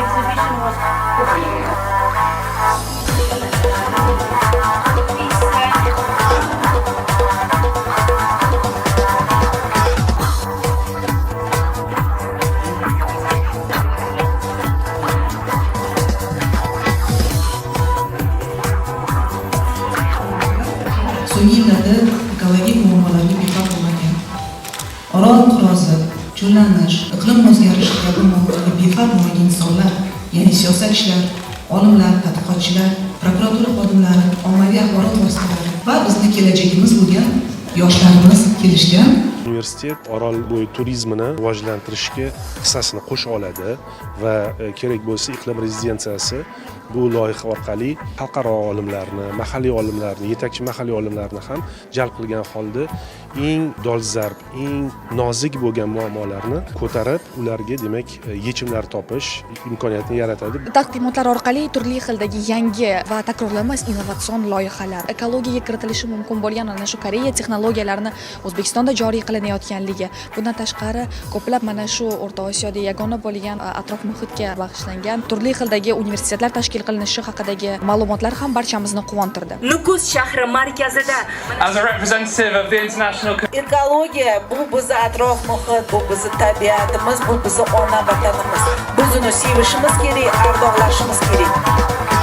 exhibition was so'nggi yillarda ekologik muammolarga befarq bo'lmagan. Orol inqirozi, cho'llanish, iqlim o'zgarishi kabi muammolarga befarq bo'lmagan insonlar, ya'ni siyosatchilar, olimlar, tadqiqotchilar, prokuratura xodimlari, ommaviy axborot vositalari va bizning kelajagimiz bo'lgan yoshlarimiz kelishgan. Universitet Orolbo'yi turizmini rivojlantirishga hissasini qo'sha oladi va kerak bo'lsa iqlim rezidensiyasi bu loyiha orqali xalqaro olimlarni, mahalliy olimlarni, yetakchi mahalliy olimlarni ham jalb qilgan holda eng dolzarb, eng nozik bo'lgan muammolarni ko'tarib, ularga demak yechimlar topish imkoniyatini yaratadi. Taqdimotlar orqali turli xildagi yangi va takrorlanmas innovatsion loyihalar, ekologiyaga kiritilishi mumkin bo'lgan ana shu Koreya texnologiyalarini O'zbekistonda joriy qilinayotganligi, bundan tashqari ko'plab mana shu O'rta Osiyoda yagona bo'lgan atrof muhitga bag'ishlangan turli xildagi universitetlar tashkil qilinishi haqidagi ma'lumotlar ham barchamizni quvontirdi. Nukus shahri markazida As a representative of the international Ekologiya bu bizni atrof muhit, bu bizni tabiatimiz, bu bizni ona vatanimiz. Biz uni sevishimiz kerak, ardoqlashimiz kerak.